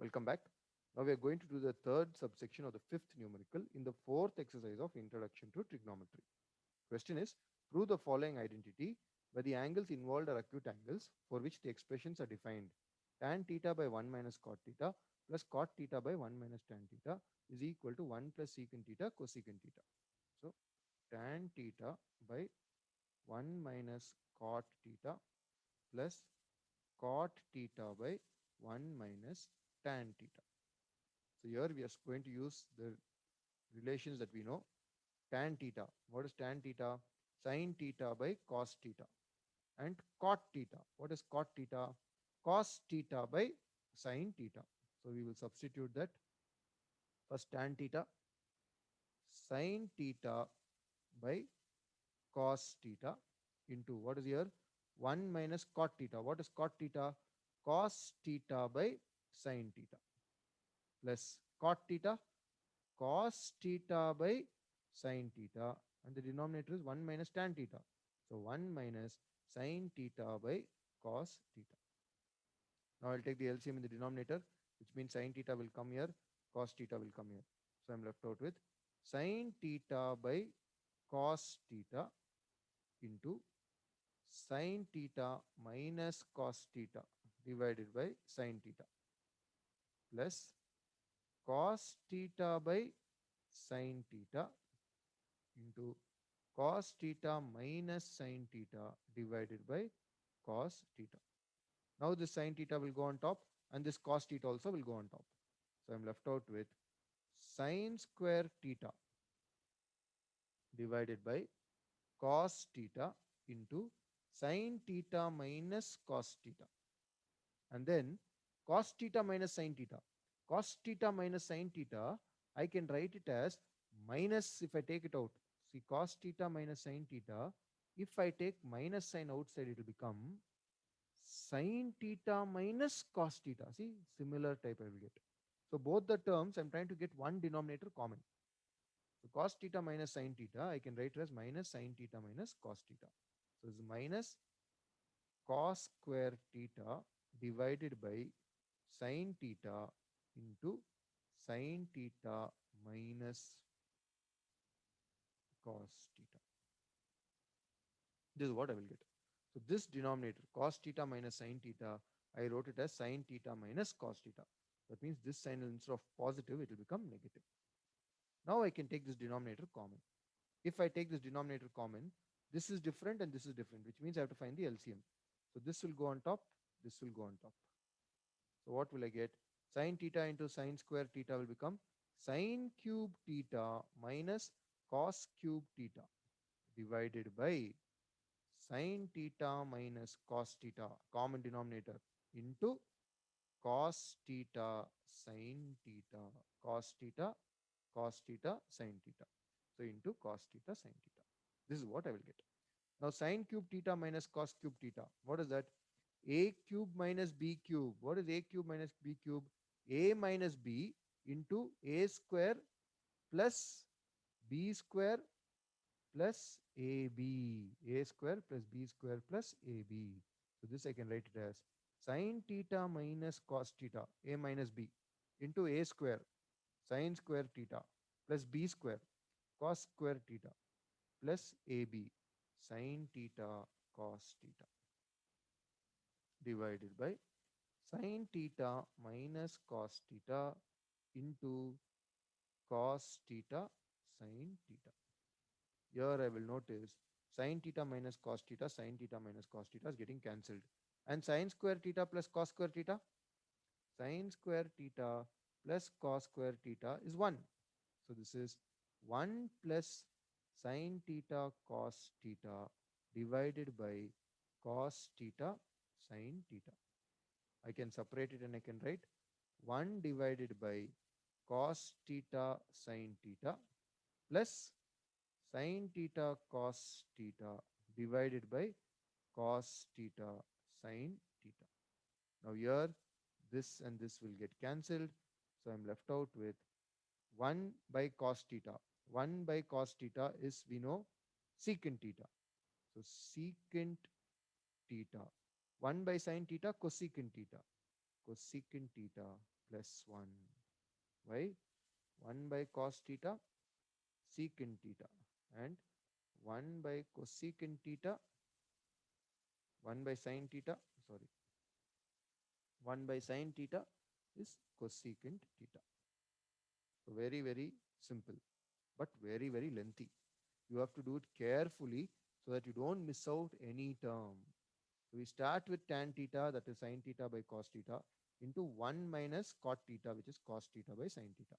Welcome back. Now we are going to do the third subsection of the fifth numerical in the fourth exercise of Introduction to Trigonometry. Question is, prove the following identity where the angles involved are acute angles for which the expressions are defined. Tan theta by 1 minus cot theta plus cot theta by 1 minus tan theta is equal to 1 plus secant theta cosecant theta. So tan theta by 1 minus cot theta plus cot theta by 1 minus tan theta. So here we are going to use the relations that we know. Tan theta. What is tan theta? Sin theta by cos theta. And cot theta. What is cot theta? Cos theta by sin theta. So we will substitute that. First tan theta, sin theta by cos theta into what is here? 1 minus cot theta. What is cot theta? Cos theta by sin theta plus cot theta, cos theta by sin theta, and the denominator is 1 minus tan theta. So 1 minus sin theta by cos theta. Now I'll take the LCM in the denominator, which means sin theta will come here, cos theta will come here. So I'm left out with sin theta by cos theta into sin theta minus cos theta divided by sin theta plus cos theta by sin theta into cos theta minus sin theta divided by cos theta. Now this sin theta will go on top and this cos theta also will go on top. So I'm left out with sin square theta divided by cos theta into sin theta minus cos theta. And then cos theta minus sin theta. Cos theta minus sin theta, I can write it as minus if I take it out. See, cos theta minus sin theta, if I take minus sign outside, it will become sin theta minus cos theta. See, similar type I will get. So both the terms, I'm trying to get one denominator common. So cos theta minus sin theta, I can write it as minus sin theta minus cos theta. So it's minus cos square theta divided by sin theta into sin theta minus cos theta. This is what I will get. So this denominator cos theta minus sin theta, I wrote it as sin theta minus cos theta. That means this sign instead of positive, it will become negative. Now I can take this denominator common. If I take this denominator common, this is different and this is different, which means I have to find the LCM. So this will go on top, this will go on top. So what will I get? Sin theta into sin square theta will become sin cube theta minus cos cube theta divided by sin theta minus cos theta, common denominator, into cos theta sin theta, cos theta, cos theta sin theta. So into cos theta sin theta. This is what I will get. Now sin cube theta minus cos cube theta. What is that? A cube minus b cube. What is a cube minus b cube? A minus b into a square plus b square plus ab. A square plus b square plus ab. So this I can write it as sin theta minus cos theta, a minus b, into a square sin square theta plus b square cos square theta plus ab sin theta cos theta divided by sin theta minus cos theta into cos theta sin theta. Here I will notice sin theta minus cos theta, sin theta minus cos theta is getting cancelled. And sin square theta plus cos square theta, sin square theta plus cos square theta is 1. So this is 1 plus sin theta cos theta divided by cos theta sin theta. I can separate it and I can write 1 divided by cos theta sin theta plus sin theta cos theta divided by cos theta sin theta. Now here this and this will get cancelled. So I'm left out with 1 by cos theta. 1 by cos theta is, we know, secant theta. So secant theta. 1 by sin theta, cosecant theta. cosecant theta plus 1. Why? 1 by cos theta secant theta, and 1 by cosecant theta, 1 by sin theta, sorry, 1 by sin theta is cosecant theta. So very, very simple, but very, very lengthy. You have to do it carefully so that you don't miss out any term. So we start with tan theta, that is sin theta by cos theta, into 1 minus cot theta, which is cos theta by sin theta.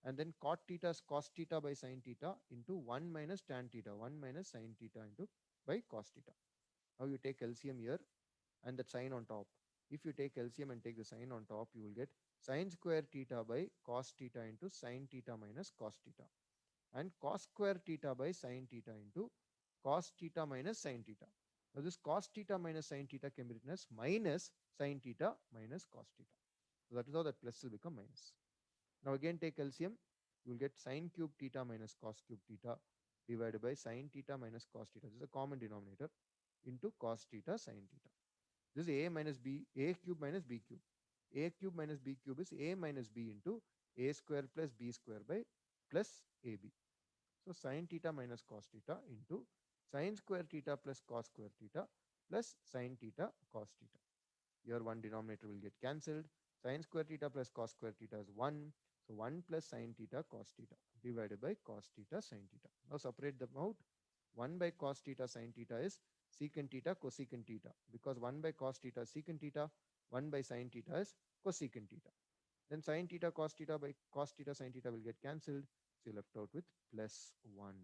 And then cot theta is cos theta by sin theta into 1 minus tan theta, 1 minus sin theta into by cos theta. Now you take LCM here and that sign on top. If you take LCM and take the sign on top, you will get sin square theta by cos theta into sin theta minus cos theta, and cos square theta by sin theta into cos theta minus sin theta. Now this cos theta minus sin theta can be written as minus sin theta minus cos theta. So that is how that plus will become minus. Now again take LCM, you will get sin cube theta minus cos cube theta divided by sin theta minus cos theta. This is a common denominator into cos theta sin theta. This is a minus b, a cube minus b cube. A cube minus b cube is a minus b into a square plus b square by plus ab. So sin theta minus cos theta into sin square theta plus cos square theta plus sin theta cos theta. Here one denominator will get cancelled. Sin square theta plus cos square theta is 1. So 1 plus sin theta cos theta divided by cos theta sin theta. Now separate them out. 1 by cos theta sin theta is secant theta cosecant theta, because 1 by cos theta is secant theta, 1 by sin theta is cosecant theta. Then sin theta cos theta by cos theta sin theta will get cancelled. So you're left out with plus 1.